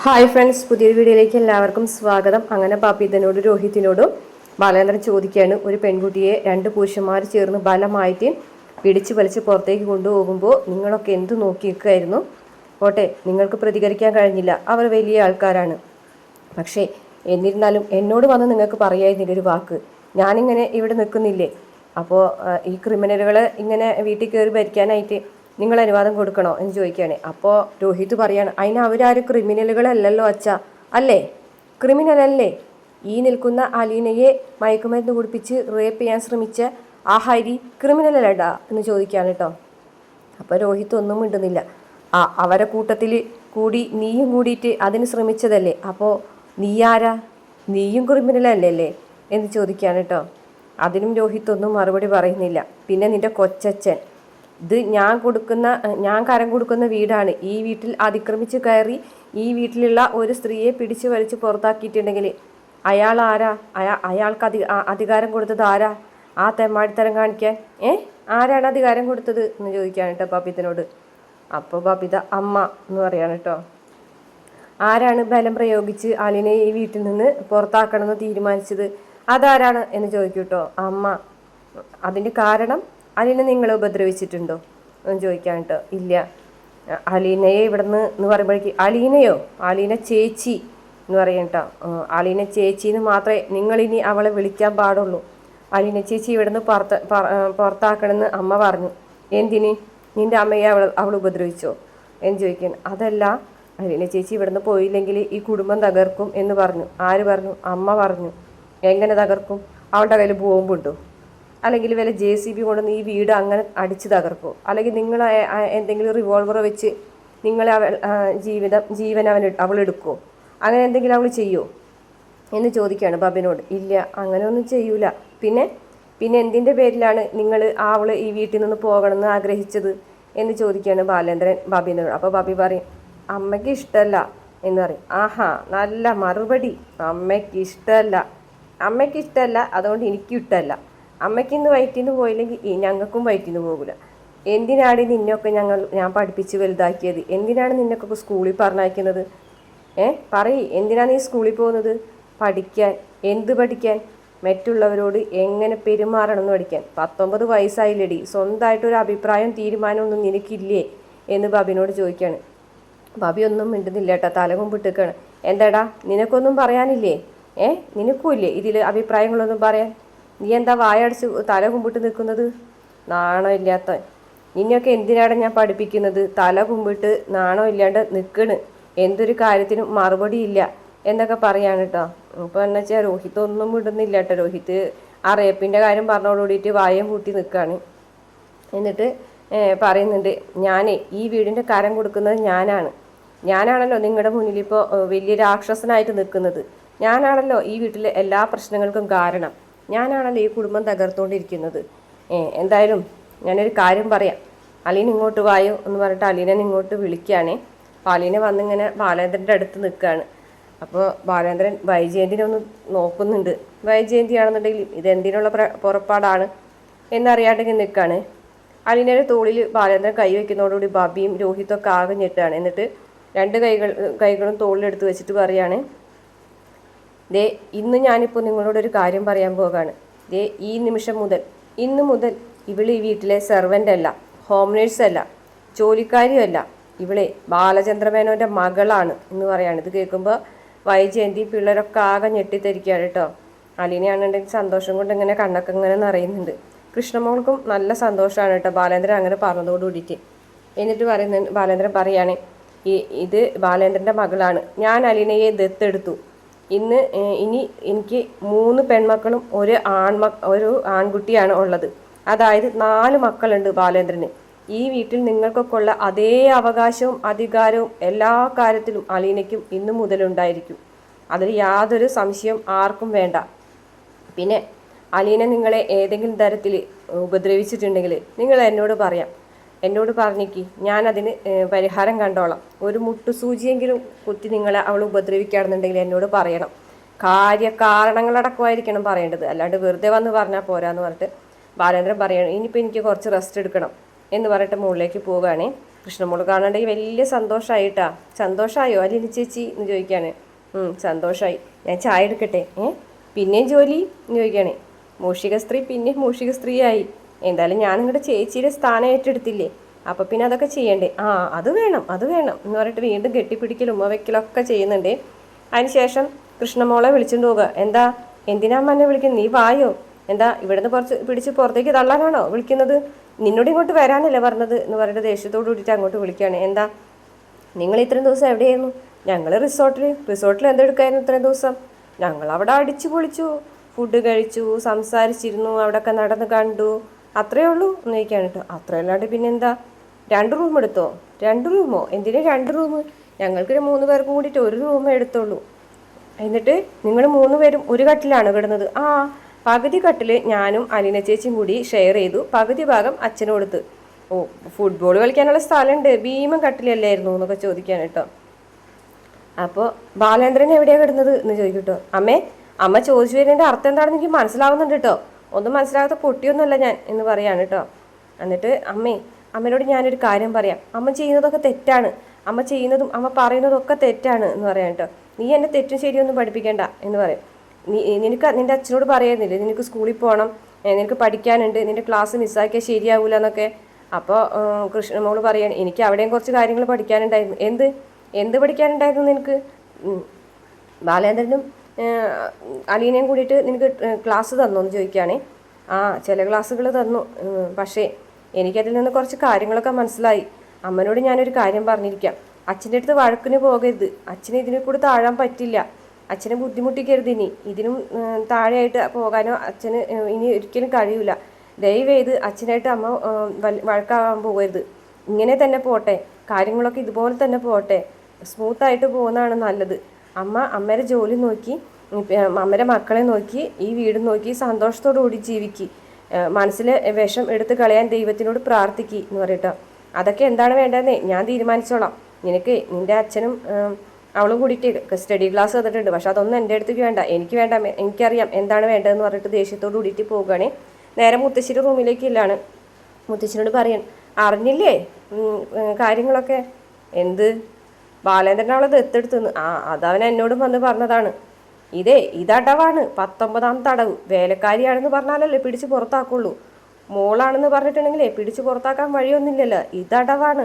Hi friends, പുതിയൊരു വീഡിയോയിലേക്ക് എല്ലാവർക്കും സ്വാഗതം. അങ്ങനെ പാപ്പിതനോടും രോഹിത്തിനോടും ബാലേന്ദ്രൻ ചോദിക്കുകയാണ്, ഒരു പെൺകുട്ടിയെ രണ്ട് പുരുഷന്മാർ ചേർന്ന് ബലമായിട്ട് പിടിച്ചു വലിച്ച് പുറത്തേക്ക് കൊണ്ടുപോകുമ്പോൾ നിങ്ങളൊക്കെ എന്ത് നോക്കി നിൽക്കുമായിരുന്നു? ഓട്ടെ, നിങ്ങൾക്ക് പ്രതികരിക്കാൻ കഴിഞ്ഞില്ല, അവർ വലിയ ആൾക്കാരാണ്. പക്ഷേ എന്നിരുന്നാലും എന്നോട് വന്ന് നിങ്ങൾക്ക് പറയായിരുന്നില്ല ഒരു വാക്ക്. ഞാനിങ്ങനെ ഇവിടെ നിൽക്കുന്നില്ലേ, അപ്പോൾ ഈ ക്രിമിനലുകളെ ഇങ്ങനെ വീട്ടിൽ കയറി ഭരിക്കാനായിട്ട് നിങ്ങൾ അനുവാദം കൊടുക്കണോ എന്ന് ചോദിക്കുകയാണ്. അപ്പോൾ രോഹിത് പറയാണ്, അതിന് അവരാരും ക്രിമിനലുകളല്ലല്ലോ അച്ഛ. അല്ലേ? ക്രിമിനൽ അല്ലേ? ഈ നിൽക്കുന്ന അലീനയെ മയക്കുമരുന്ന് കുടിപ്പിച്ച് റേപ്പ് ചെയ്യാൻ ശ്രമിച്ച ആ ഹരി ക്രിമിനലല്ലടാ എന്ന് ചോദിക്കുകയാണ് കേട്ടോ. അപ്പോൾ രോഹിത് ഒന്നും മിണ്ടുന്നില്ല. അവരെ കൂട്ടത്തിൽ കൂടി നീയും കൂടിയിട്ട് അതിന് ശ്രമിച്ചതല്ലേ, അപ്പോൾ നീ ആരാ? നീയും ക്രിമിനലല്ലേ എന്ന് ചോദിക്കുകയാണ് കേട്ടോ. അതിനും രോഹിത് ഒന്നും മറുപടി പറയുന്നില്ല. പിന്നെ നിൻ്റെ കൊച്ചച്ഛൻ, ഇത് ഞാൻ കരം കൊടുക്കുന്ന വീടാണ്. ഈ വീട്ടിൽ അതിക്രമിച്ച് കയറി ഈ വീട്ടിലുള്ള ഒരു സ്ത്രീയെ പിടിച്ചു വലിച്ച് പുറത്താക്കിയിട്ടുണ്ടെങ്കിൽ അയാൾ ആരാ? അയാൾക്ക് അധികാരം കൊടുത്തത് ആരാ? ആ തെമ്മാടിത്തരം കാണിക്കാൻ ആരാണ് അധികാരം കൊടുത്തത് എന്ന് ചോദിക്കുകയാണ് കേട്ടോ പാപ്പിത്തനോട്. അപ്പോൾ പാപ്പിത അമ്മ എന്ന് പറയാണ് കേട്ടോ. ആരാണ് ബലം പ്രയോഗിച്ച് അലിനെ ഈ വീട്ടിൽ നിന്ന് പുറത്താക്കണമെന്ന് തീരുമാനിച്ചത്? അതാരാണ് എന്ന് ചോദിക്കും കേട്ടോ അമ്മ. അതിൻ്റെ കാരണം അലീന നിങ്ങളെ ഉപദ്രവിച്ചിട്ടുണ്ടോ എന്ന് ചോദിക്കാൻ കേട്ടോ. ഇല്ല. അലീനയെ ഇവിടുന്ന് എന്ന് പറയുമ്പോഴേക്ക് അലീനയോ? അലീന ചേച്ചി എന്ന് പറയും കേട്ടോ. അലീന ചേച്ചി എന്ന് മാത്രമേ നിങ്ങളിനി അവളെ വിളിക്കാൻ പാടുള്ളൂ. അലീന ചേച്ചി ഇവിടുന്ന് പുറത്താക്കണമെന്ന് അമ്മ പറഞ്ഞു. എന്തിന്? നിൻ്റെ അമ്മയെ അവൾ ഉപദ്രവിച്ചോ എന്ന് ചോദിക്കാൻ. അതല്ല, അലീന ചേച്ചി ഇവിടുന്ന് പോയില്ലെങ്കിൽ ഈ കുടുംബം തകർക്കും എന്ന് പറഞ്ഞു. ആര് പറഞ്ഞു? അമ്മ പറഞ്ഞു. എങ്ങനെ തകർക്കും? അവളുടെ കയ്യിൽ ബോംബുണ്ടോ? അല്ലെങ്കിൽ വല്ല JCB കൊണ്ടുവന്ന് ഈ വീട് അങ്ങനെ അടിച്ച് തകർക്കുമോ? അല്ലെങ്കിൽ നിങ്ങൾ എന്തെങ്കിലും റിവോൾവർ വെച്ച് നിങ്ങളെ ജീവൻ അവൾ എടുക്കുമോ? അങ്ങനെ എന്തെങ്കിലും അവൾ ചെയ്യുമോ എന്ന് ചോദിക്കുകയാണ് ബാബിനോട്. ഇല്ല, അങ്ങനെയൊന്നും ചെയ്യൂല. പിന്നെ എന്തിൻ്റെ പേരിലാണ് നിങ്ങൾ അവൾ ഈ വീട്ടിൽ നിന്ന് പോകണമെന്ന് ആഗ്രഹിച്ചത് എന്ന് ചോദിക്കുകയാണ് ബാലേന്ദ്രൻ ബാബിനോട്. അപ്പോൾ ബാബി പറയും, അമ്മയ്ക്ക് ഇഷ്ടമല്ല എന്ന് പറയും. ആഹാ, നല്ല മറുപടി. അമ്മയ്ക്ക് ഇഷ്ടമല്ല, അതുകൊണ്ട് എനിക്കും ഇഷ്ടമല്ല. അമ്മയ്ക്കിന്ന് വയറ്റിന്ന് പോയില്ലെങ്കിൽ ഞങ്ങൾക്കും വയറ്റിന്ന് പോകില്ല. എന്തിനാണ് നിന്നൊക്കെ ഞാൻ പഠിപ്പിച്ച് വലുതാക്കിയത്? എന്തിനാണ് നിന്നൊക്കെ സ്കൂളിൽ പറഞ്ഞയക്കുന്നത്? പറയ്, എന്തിനാണ് നീ സ്കൂളിൽ പോകുന്നത്? പഠിക്കാൻ. എന്ത് പഠിക്കാൻ? മറ്റുള്ളവരോട് എങ്ങനെ പെരുമാറണമെന്ന് പഠിക്കാൻ. 19 വയസ്സായില്ലടി, സ്വന്തമായിട്ടൊരു അഭിപ്രായം തീരുമാനമൊന്നും നിനക്കില്ലേ എന്ന് ബാബിനോട് ചോദിക്കുകയാണ്. ബാബി ഒന്നും മിണ്ടുന്നില്ല കേട്ടോ, തലകുമ്പിട്ടിരിക്കുകയാണ്. എന്താടാ, നിനക്കൊന്നും പറയാനില്ലേ? നിനക്കും ഇല്ലേ ഇതിൽ അഭിപ്രായങ്ങളൊന്നും പറയാൻ? നീ എന്താ വായടച്ച് തല കുമ്പിട്ട് നിൽക്കുന്നത്? നാണം ഇല്ലാത്ത നിന്നെയൊക്കെ എന്തിനാണ് ഞാൻ പഠിപ്പിക്കുന്നത്? തല കുമ്പിട്ട് നാണം ഇല്ലാണ്ട് നിൽക്കണ്. എന്തൊരു കാര്യത്തിനും മറുപടി ഇല്ല എന്നൊക്കെ പറയാണ് കേട്ടോ. ഇപ്പോൾ എന്ന് വെച്ചാൽ രോഹിത് ഒന്നും വിടുന്നില്ല കേട്ടോ. രോഹിത് ആ റേപ്പിൻ്റെ കാര്യം പറഞ്ഞോടുകൂടിയിട്ട് വായം കൂട്ടി നിൽക്കുകയാണ്. എന്നിട്ട് പറയുന്നുണ്ട്, ഈ വീടിൻ്റെ കരം കൊടുക്കുന്നത് ഞാനാണല്ലോ നിങ്ങളുടെ മുന്നിൽ ഇപ്പോൾ വലിയ രാക്ഷസനായിട്ട് നിൽക്കുന്നത്. ഞാനാണല്ലോ ഈ വീട്ടിലെ എല്ലാ പ്രശ്നങ്ങൾക്കും കാരണം. ഞാനാണല്ലോ ഈ കുടുംബം തകർത്തുകൊണ്ടിരിക്കുന്നത്. എന്തായാലും ഞാനൊരു കാര്യം പറയാം. അലീന ഇങ്ങോട്ട് വായോ എന്ന് പറഞ്ഞിട്ട് അലീനെ ഇങ്ങോട്ട് വിളിക്കുകയാണേ. അപ്പോൾ അലീന വന്നിങ്ങനെ ബാലേന്ദ്രൻ്റെ അടുത്ത് നിൽക്കുകയാണ്. അപ്പോൾ ബാലേന്ദ്രൻ വൈജയന്തിനെ ഒന്ന് നോക്കുന്നുണ്ട്. വൈജയന്തിയാണെന്നുണ്ടെങ്കിൽ ഇതെന്തിനുള്ള പുറപ്പാടാണ് എന്നറിയാണ്ടെങ്കിൽ നിൽക്കുകയാണ്. അലീനയുടെ തോളിൽ ബാലേന്ദ്രൻ കൈ വയ്ക്കുന്നതോടുകൂടി ബാബിയും രോഹിതൊക്കെ ആകെ ഞെട്ടാണ്. എന്നിട്ട് രണ്ട് കൈകളും തോളിലെടുത്ത് വെച്ചിട്ട് പറയുകയാണ്, ദേ ഇന്ന് ഞാനിപ്പോൾ നിങ്ങളോടൊരു കാര്യം പറയാൻ പോവുകയാണ്. ദേ ഈ നിമിഷം മുതൽ, ഇന്ന് മുതൽ ഇവൾ ഈ വീട്ടിലെ സെർവൻ്റ് അല്ല, ഹോം നേഴ്സല്ല, ജോലിക്കാരിയല്ല. ഇവളെ ബാലചന്ദ്രമേനോൻ്റെ മകളാണ് എന്ന് പറയാണ്. ഇത് കേൾക്കുമ്പോൾ വൈജയന്തി പിള്ളേരൊക്കെ ആകെ ഞെട്ടിത്തിരിക്കുകയാണ് കേട്ടോ. അലീനയാണെന്നുണ്ടെങ്കിൽ സന്തോഷം കൊണ്ട് ഇങ്ങനെ കണ്ണൊക്കെ ഇങ്ങനെ നിറയുന്നുണ്ട്. കൃഷ്ണമോൾക്കും നല്ല സന്തോഷമാണ് കേട്ടോ ബാലേന്ദ്രൻ അങ്ങനെ പറഞ്ഞതോട് കൂടിയിട്ട്. എന്നിട്ട് ബാലേന്ദ്രൻ പറയാണ്, ഇത് ബാലേന്ദ്രൻ്റെ മകളാണ്. ഞാൻ അലീനയെ ദത്തെടുത്തു. ഇനി എനിക്ക് 3 പെൺമക്കളും ഒരു ആൺകുട്ടിയാണ് ഉള്ളത്. അതായത് 4 മക്കളുണ്ട് ബാലേന്ദ്രന്. ഈ വീട്ടിൽ നിങ്ങൾക്കൊക്കെ ഉള്ള അതേ അവകാശവും അധികാരവും എല്ലാ കാര്യത്തിലും അലീനയ്ക്കും ഇന്നു മുതലുണ്ടായിരിക്കും. അതിൽ യാതൊരു സംശയം ആർക്കും വേണ്ട. പിന്നെ അലീന നിങ്ങളെ ഏതെങ്കിലും തരത്തിൽ ഉപദ്രവിച്ചിട്ടുണ്ടെങ്കിൽ നിങ്ങൾ എന്നോട് പറയാം. എന്നോട് പറഞ്ഞേക്ക്, ഞാനതിന് പരിഹാരം കണ്ടോളാം. ഒരു മുട്ടുസൂചിയെങ്കിലും കുത്തി നിങ്ങളെ അവൾ ഉപദ്രവിക്കുകയാണെന്നുണ്ടെങ്കിൽ എന്നോട് പറയണം. കാരണങ്ങളടക്കമായിരിക്കണം പറയേണ്ടത്, അല്ലാണ്ട് വെറുതെ വന്ന് പറഞ്ഞാൽ പോരാന്ന് പറഞ്ഞിട്ട് ബാലേന്ദ്രൻ പറയണം. ഇനിയിപ്പോൾ എനിക്ക് കുറച്ച് റെസ്റ്റ് എടുക്കണം എന്ന് പറഞ്ഞിട്ട് മുകളിലേക്ക് പോവുകയാണേ. കൃഷ്ണമോള് കാണണ്ടെങ്കിൽ വലിയ സന്തോഷമായിട്ടാ. സന്തോഷമായോ അല്ലെ ചേച്ചി എന്ന് ചോദിക്കുകയാണ്. സന്തോഷമായി, ഞാൻ ചായ എടുക്കട്ടെ. പിന്നെയും ജോലി എന്ന് ചോദിക്കുകയാണ്. മൂഷിക സ്ത്രീ പിന്നെയും മൂഷിക സ്ത്രീയായി. എന്തായാലും ഞാൻ നിങ്ങളുടെ ചേച്ചിയുടെ സ്ഥാനം ഏറ്റെടുത്തില്ലേ, അപ്പം പിന്നെ അതൊക്കെ ചെയ്യണ്ടേ. അത് വേണം എന്ന് പറഞ്ഞിട്ട് വീണ്ടും കെട്ടിപ്പിടിക്കലും ഉമ്മ വയ്ക്കലൊക്കെ ചെയ്യുന്നുണ്ട്. അതിനുശേഷം കൃഷ്ണമോളെ വിളിച്ചുകൊണ്ട് പോവുക. എന്തിനാ അമ്മ എന്നെ വിളിക്കുന്നത്, നീ വായോ, എന്താ ഇവിടുന്ന് കുറച്ച് പിടിച്ച് പുറത്തേക്ക് തള്ളാനാണോ വിളിക്കുന്നത്, നിന്നോട് ഇങ്ങോട്ട് വരാനല്ലേ പറഞ്ഞത് എന്ന് പറഞ്ഞിട്ട് ദേഷ്യത്തോട് കൂടിയിട്ട് അങ്ങോട്ട് വിളിക്കുകയാണ്. നിങ്ങൾ ഇത്രയും ദിവസം എവിടെയായിരുന്നു? ഞങ്ങൾ റിസോർട്ടിൽ എന്തെടുക്കായിരുന്നു ഇത്രയും ദിവസം? ഞങ്ങൾ അവിടെ അടിച്ചു പൊളിച്ചു, ഫുഡ് കഴിച്ചു, സംസാരിച്ചിരുന്നു, അവിടെയൊക്കെ നടന്ന് കണ്ടു, അത്രയേ ഉള്ളൂ എന്ന് ചോദിക്കുകയാണ് കേട്ടോ. അത്രയല്ലാണ്ട് പിന്നെന്താ, 2 റൂം എടുത്തോ? 2 റൂമോ? എന്തിനാ 2 റൂം? ഞങ്ങൾക്ക് 3 പേർക്കും കൂടിയിട്ട് 1 റൂമേ എടുത്തുള്ളൂ. എന്നിട്ട് നിങ്ങൾ 3 പേരും ഒരു കട്ടിലാണ് കിടന്നത്? പകുതി കട്ടിൽ ഞാനും അലീന ചേച്ചിയും കൂടി ഷെയർ ചെയ്തു, പകുതി ഭാഗം അച്ഛനും കൊടുത്ത്. ഫുട്ബോൾ കളിക്കാനുള്ള സ്ഥലമുണ്ട്, ഭീമൻ കട്ടിലല്ലായിരുന്നു എന്നൊക്കെ ചോദിക്കാൻ കേട്ടോ. അപ്പോൾ ബാലേന്ദ്രൻ എവിടെയാണ് കിടന്നത് എന്ന് ചോദിക്കും കേട്ടോ. അമ്മ ചോദിച്ചു വരുന്നതിൻ്റെ അർത്ഥം എന്താണെന്ന് എനിക്ക് മനസ്സിലാവുന്നുണ്ട് കേട്ടോ, ഒന്നും മനസ്സിലാകാത്ത പൊട്ടിയൊന്നുമല്ല ഞാൻ എന്ന് പറയാണ് കേട്ടോ. എന്നിട്ട് അമ്മയോട് ഞാനൊരു കാര്യം പറയാം, അമ്മ ചെയ്യുന്നതൊക്കെ തെറ്റാണ്, അമ്മ ചെയ്യുന്നതും അമ്മ പറയുന്നതൊക്കെ തെറ്റാണ് എന്ന് പറയാം കേട്ടോ. നീ എന്നെ തെറ്റും ശരിയൊന്നും പഠിപ്പിക്കേണ്ട എന്ന് പറയും. നിനക്ക് നിൻ്റെ അച്ഛനോട് പറയുന്നില്ലേ നിനക്ക് സ്കൂളിൽ പോകണം, നിനക്ക് പഠിക്കാനുണ്ട്, നിൻ്റെ ക്ലാസ് മിസ്സാക്കിയാൽ ശരിയാവില്ല എന്നൊക്കെ. അപ്പോൾ കൃഷ്ണമോള് പറയാണ്, എനിക്ക് അവിടെയും കുറച്ച് കാര്യങ്ങൾ പഠിക്കാനുണ്ടായിരുന്നു. എന്ത് പഠിക്കാനുണ്ടായിരുന്നു നിനക്ക്? ബാലേന്ദ്രനും അലീനയും കൂടിയിട്ട് നിനക്ക് ക്ലാസ് തന്നോ എന്ന് ചോദിക്കുകയാണേ. ചില ക്ലാസ്സുകൾ തന്നു, പക്ഷേ എനിക്കതിൽ നിന്ന് കുറച്ച് കാര്യങ്ങളൊക്കെ മനസ്സിലായി. അമ്മനോട് ഞാനൊരു കാര്യം പറഞ്ഞിരിക്കാം, അച്ഛൻ്റെ അടുത്ത് വഴക്കിന് പോകരുത്, അച്ഛന് ഇതിനെ കൂടി താഴാൻ പറ്റില്ല, അച്ഛനെ ബുദ്ധിമുട്ടിക്കരുത്, ഇതിനും താഴെയായിട്ട് പോകാനോ അച്ഛന് ഇനി ഒരിക്കലും കഴിയില്ല. ദയവേത് അച്ഛനായിട്ട് അമ്മ വഴക്കാകാൻ പോകരുത്, ഇങ്ങനെ തന്നെ പോട്ടെ, കാര്യങ്ങളൊക്കെ ഇതുപോലെ തന്നെ പോട്ടെ, സ്മൂത്തായിട്ട് പോകുന്നതാണ് നല്ലത്. അമ്മയുടെ ജോലി നോക്കി, അമ്മയുടെ മക്കളെ നോക്കി, ഈ വീട് നോക്കി സന്തോഷത്തോടു കൂടി ജീവിക്ക്, മനസ്സിലെ വിഷം എടുത്ത് കളയാൻ ദൈവത്തിനോട് പ്രാർത്ഥിക്കുക എന്ന് പറയട്ടോ. അതൊക്കെ എന്താണ് വേണ്ടതെന്നേ ഞാൻ തീരുമാനിച്ചോളാം. നിനക്ക് നിൻ്റെ അച്ഛനും അവളും കൂടിയിട്ട് സ്റ്റഡി ക്ലാസ് തന്നിട്ടുണ്ട്, പക്ഷെ അതൊന്നും എൻ്റെ അടുത്തേക്ക് വേണ്ട, എനിക്കറിയാം എന്താണ് വേണ്ടതെന്ന് പറഞ്ഞിട്ട് ദേഷ്യത്തോട് കൂടിയിട്ട് പോവുകയാണെ. നേരെ മുത്തശ്ശിയുടെ റൂമിലേക്കില്ലാണ്. മുത്തശ്ശിനോട് പറയാൻ, അറിഞ്ഞില്ലേ കാര്യങ്ങളൊക്കെ? ബാലേന്ദ്രൻ അവളെ ദത്തെടുത്തുനിന്ന്? അതവൻ എന്നോടും വന്ന് പറഞ്ഞതാണ്. ഇതടവാണ്, 19ാമത്തെ അടവ്. വേലക്കാരിയാണെന്ന് പറഞ്ഞാലല്ലേ പിടിച്ച് പുറത്താക്കുള്ളൂ, മോളാണെന്ന് പറഞ്ഞിട്ടുണ്ടെങ്കിലേ പിടിച്ച് പുറത്താക്കാൻ വഴിയൊന്നുമില്ലല്ലോ, ഇതടവാണ്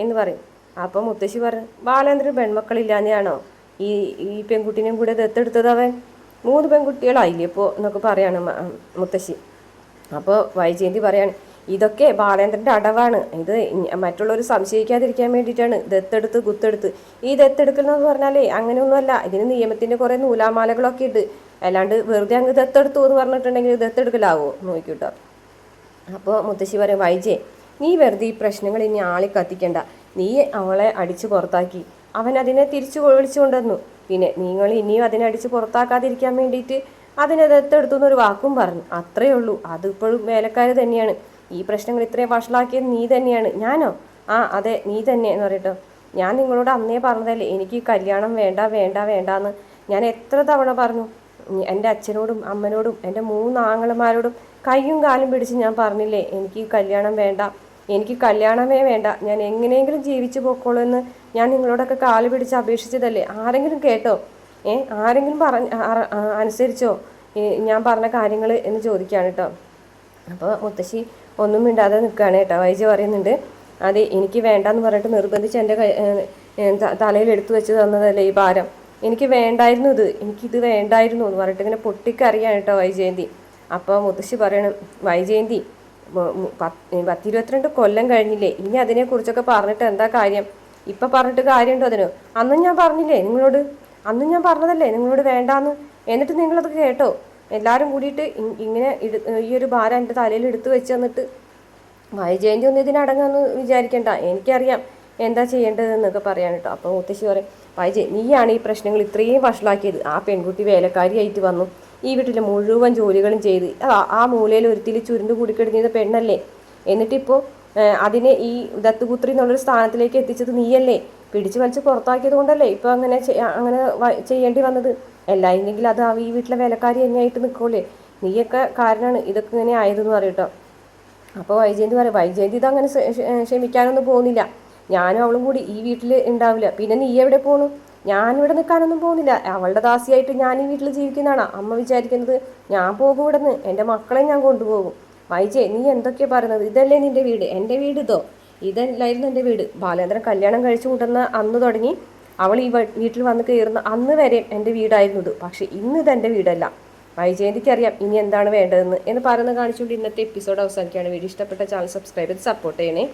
എന്ന് പറയും. അപ്പം മുത്തശ്ശി പറഞ്ഞു, ബാലേന്ദ്രൻ പെൺമക്കളില്ലാതെയാണോ ഈ പെൺകുട്ടീനെയും കൂടെ ദത്തെടുത്തത് അവൻ? 3 പെൺകുട്ടികളായില്ലേ ഇപ്പോൾ എന്നൊക്കെ പറയാണ് മുത്തശ്ശി. അപ്പോൾ വൈജയന്തി പറയാണ്, ഇതൊക്കെ ബാലേന്ദ്രൻ്റെ അടവാണ്, ഇത് മറ്റുള്ളവർ സംശയിക്കാതിരിക്കാൻ വേണ്ടിയിട്ടാണ് ദത്തെടുത്ത് കുത്തെടുത്ത്. ഈ ദത്തെടുക്കലെന്ന് പറഞ്ഞാലേ അങ്ങനെയൊന്നുമല്ല, ഇതിന് നിയമത്തിൻ്റെ കുറേ നൂലാമാലകളൊക്കെ ഉണ്ട്, അല്ലാണ്ട് വെറുതെ അങ്ങ് ദത്തെടുത്തു എന്ന് പറഞ്ഞിട്ടുണ്ടെങ്കിൽ ദത്തെടുക്കലാവോ നോക്കിട്ടോ. അപ്പോൾ മുത്തശ്ശി പറയും, വൈജയ് നീ വെറുതെ ഈ പ്രശ്നങ്ങൾ ഇനി ആളി കത്തിക്കണ്ട, നീ അവളെ അടിച്ച് പുറത്താക്കി, അവൻ അതിനെ തിരിച്ചു വിളിച്ചു കൊണ്ടുവന്നു, പിന്നെ നിങ്ങൾ ഇനിയും അതിനെ അടിച്ച് പുറത്താക്കാതിരിക്കാൻ വേണ്ടിയിട്ട് അതിനെ ദത്തെടുത്തു എന്നൊരു വാക്കും പറഞ്ഞു, അത്രയേ ഉള്ളൂ. അതിപ്പോഴും വേലക്കാർ തന്നെയാണ്, ഈ പ്രശ്നങ്ങൾ ഇത്രയും വഷളാക്കിയത് നീ തന്നെയാണ്. ഞാനോ? അതെ നീ തന്നെ എന്ന് പറയട്ടോ. ഞാൻ നിങ്ങളോട് അന്നേ പറഞ്ഞതല്ലേ എനിക്ക് കല്യാണം വേണ്ട വേണ്ടാന്ന്. ഞാൻ എത്ര തവണ പറഞ്ഞു, എൻ്റെ അച്ഛനോടും അമ്മനോടും എൻ്റെ 3 ആങ്ങളമാരോടും കയ്യും കാലും പിടിച്ച് ഞാൻ പറഞ്ഞില്ലേ എനിക്ക് കല്യാണം വേണ്ട, എനിക്ക് കല്യാണമേ വേണ്ട, ഞാൻ എങ്ങനെയെങ്കിലും ജീവിച്ചു പോക്കോളൂ എന്ന് ഞാൻ നിങ്ങളോടൊക്കെ കാല് പിടിച്ച് അപേക്ഷിച്ചതല്ലേ? ആരെങ്കിലും കേട്ടോ? ആരെങ്കിലും അനുസരിച്ചോ ഞാൻ പറഞ്ഞ കാര്യങ്ങൾ എന്ന് ചോദിക്കുകയാണ് കേട്ടോ. അപ്പോൾ മുത്തശ്ശി ഒന്നും മിണ്ടാതെ നിൽക്കുകയാണ് കേട്ടോ. വൈജി പറയുന്നുണ്ട്, അതെ എനിക്ക് വേണ്ടാന്ന് പറഞ്ഞിട്ട് നിർബന്ധിച്ച് എൻ്റെ തലയിൽ എടുത്തു വെച്ച് തന്നതല്ലേ ഈ ഭാരം, എനിക്ക് വേണ്ടായിരുന്നു, എനിക്കിത് വേണ്ടായിരുന്നു എന്ന് പറഞ്ഞിട്ട് ഇങ്ങനെ പൊട്ടിക്കറിയാണ് കേട്ടോ വൈജയന്തി. അപ്പോൾ മുത്തശ്ശി പറയണം, വൈജയന്തി 10-22 കൊല്ലം കഴിഞ്ഞില്ലേ, ഇനി അതിനെക്കുറിച്ചൊക്കെ പറഞ്ഞിട്ട് എന്താ കാര്യം? ഇപ്പം പറഞ്ഞിട്ട് കാര്യമുണ്ടോ അതിന്? അന്നും ഞാൻ പറഞ്ഞില്ലേ നിങ്ങളോട്, അന്നും ഞാൻ പറഞ്ഞതല്ലേ നിങ്ങളോട് വേണ്ടാന്ന്, എന്നിട്ട് നിങ്ങളത് കേട്ടോ? എല്ലാവരും കൂടിയിട്ട് ഇങ്ങനെ ഈ ഒരു ഭാരം എൻ്റെ തലയിൽ എടുത്തു വെച്ച് തന്നിട്ട് വൈജയന്തി ഒന്നും ഇതിനടങ്ങാന്ന് വിചാരിക്കണ്ട, എനിക്കറിയാം എന്താ ചെയ്യേണ്ടതെന്നൊക്കെ പറയാൻ കേട്ടോ. അപ്പോൾ മുത്തശ്ശി പറയും, വൈജയ് നീയാണ് ഈ പ്രശ്നങ്ങൾ ഇത്രയും വഷളാക്കിയത്. ആ പെൺകുട്ടി വേലക്കാരിയായിട്ട് വന്നു, ഈ വീട്ടിലെ മുഴുവൻ ജോലികളും ചെയ്ത് ആ മൂലയിൽ ഒരുത്തിൽ ചുരുണ്ട് കൂടിക്കിടന്നിരുന്ന പെണ്ണല്ലേ, എന്നിട്ടിപ്പോൾ അതിനെ ഈ ദത്തുപുത്രി എന്നുള്ളൊരു സ്ഥാനത്തിലേക്ക് എത്തിച്ചത് നീയല്ലേ? പിടിച്ചു വലിച്ച് പുറത്താക്കിയത് കൊണ്ടല്ലേ ഇപ്പോൾ അങ്ങനെ ചെയ്യേണ്ടി വന്നത്. ഇല്ലെങ്കിൽ അത് ഈ വീട്ടിലെ വേലക്കാരി തന്നെയായിട്ട് നിൽക്കൂലേ, നീയൊക്കെ കാരണമാണ് ഇതൊക്കെ ഇങ്ങനെ ആയതെന്ന് പറയട്ടോ. അപ്പോൾ വൈജയന്തി പറയും, വൈജയന്തി ഇതങ്ങനെ ക്ഷമിക്കാനൊന്നും പോകുന്നില്ല, ഞാനും അവളും കൂടി ഈ വീട്ടിൽ ഉണ്ടാവില്ല. പിന്നെ നീ എവിടെ പോണു? ഞാനിവിടെ നിൽക്കാനൊന്നും പോകുന്നില്ല. അവളുടെ ദാസിയായിട്ട് ഞാൻ ഈ വീട്ടിൽ ജീവിക്കുന്നതാണ് അമ്മ വിചാരിക്കുന്നത്. ഞാൻ പോകും ഇവിടെ നിന്ന്, എൻ്റെ മക്കളെ ഞാൻ കൊണ്ടുപോകും. വൈജയ്, നീ എന്തൊക്കെയാ പറയുന്നത്? ഇതല്ലേ നിന്റെ വീട്? എൻ്റെ വീട് ഇതല്ലായിരുന്നു എൻ്റെ വീട്. ബാലേന്ദ്രൻ കല്യാണം കഴിച്ചു കൊണ്ടുവന്ന അന്ന് തുടങ്ങി അവൾ ഈ വീട്ടിൽ വന്ന് കയറുന്ന അന്ന് വരെ എൻ്റെ വീടായിരുന്നു ഇത്. പക്ഷെ ഇന്ന് ഇതെൻ്റെ വീടല്ല. വൈജയന്തിക്ക് അറിയാം ഇനി എന്താണ് വേണ്ടതെന്ന് എന്ന് പറയുന്നത് കാണിച്ചുകൊണ്ട് ഇന്നത്തെ എപ്പിസോഡ് അവസാനിക്കുകയാണ്. വീഡിയോ ഇഷ്ടപ്പെട്ട ചാനൽ സബ്സ്ക്രൈബ് ചെയ്ത് സപ്പോർട്ട് ചെയ്യണേ.